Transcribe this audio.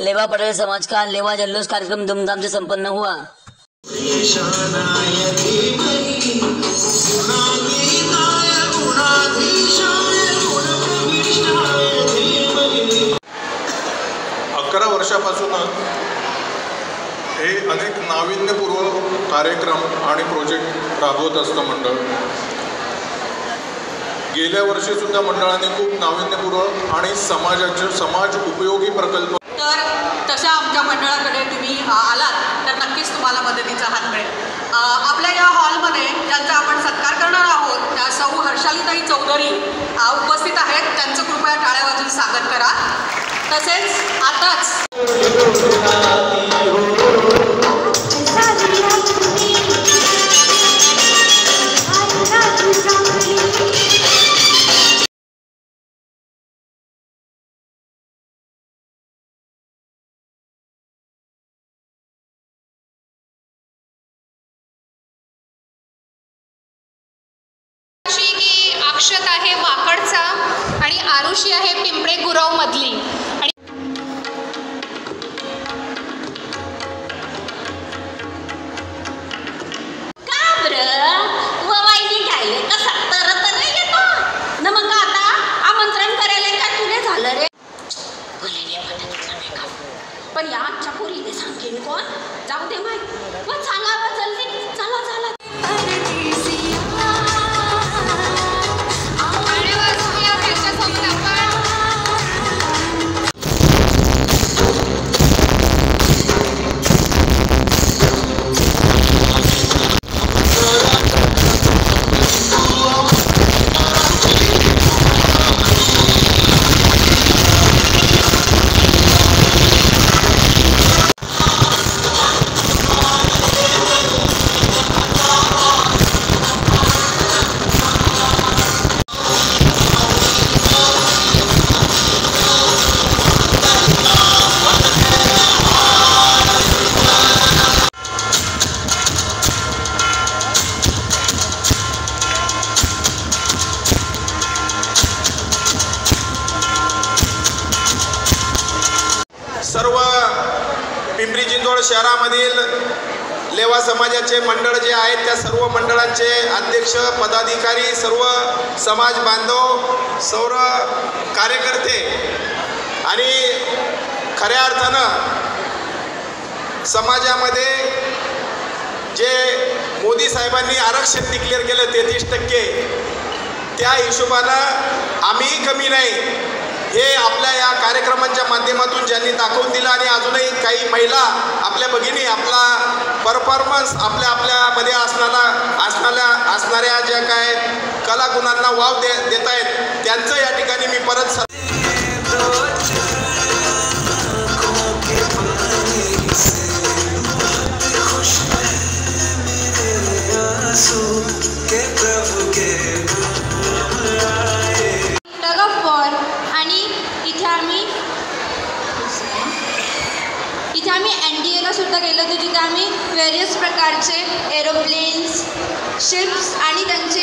लेवा पटेल समाज का लेवा जल्लोष कार्यक्रम धूमधाम से संपन्न हुआ। वर्षापासून हे अनेक नाविन्यपूर्व कार्यक्रम आणि प्रोजेक्ट राबवत असतं मंडळ। गेल्या वर्षी सुद्धा मंडळाने खूप नाविन्यपूर्व आणि समाज उपयोगी प्रकल्प। तर तशा आमच्या मंडळाकडे तुम्ही आलात तर नक्कीच तुम्हाला मदतीचा हात मिळेल। आपल्या या हॉलमध्ये ज्यांचा आपण सत्कार करणार आहोत त्या सौ हर्षालीताई चौधरी उपस्थित आहेत। त्यांचं कृपया टाळ्या वाजवून स्वागत करा। तसेच आताच अक्षत आहे वाकडचा आणि आरुषी आहे पिंपळे गुरव मधली। पण या आजच्या पोरीने सांगेन कोण? जाऊ दे माय मग सांगावं जल्दी चला चला। सर्व पिंपरी चिंचवड शहरामधील लेवा समाजाचे मंडळ जे आहेत त्या सर्व मंडळांचे अध्यक्ष पदाधिकारी सर्व समाज बांधव सर्व कार्यकर्ते आणि खऱ्या अर्थानं समाजामध्ये जे मोदी साहेबांनी आरक्षण डिक्लेअर केलं 33%, त्या हिशोबानं आम्ही कमी नाही हे आपल्या या कार्यक्रमांच्या माध्यमातून ज्यांनी दाखवून दिलं। आणि अजूनही काही महिला आपल्या भगिनी आपला परफॉर्मन्स आपल्यामध्ये असणाऱ्या ज्या काय कलागुणांना वाव देत आहेत त्यांचं या ठिकाणी मी परत इथे आम्ही NDAला सुद्धा गेलो होतो जिथे आम्ही वेरियस प्रकारचे एरोप्लेन्स शिप्स आणि त्यांचे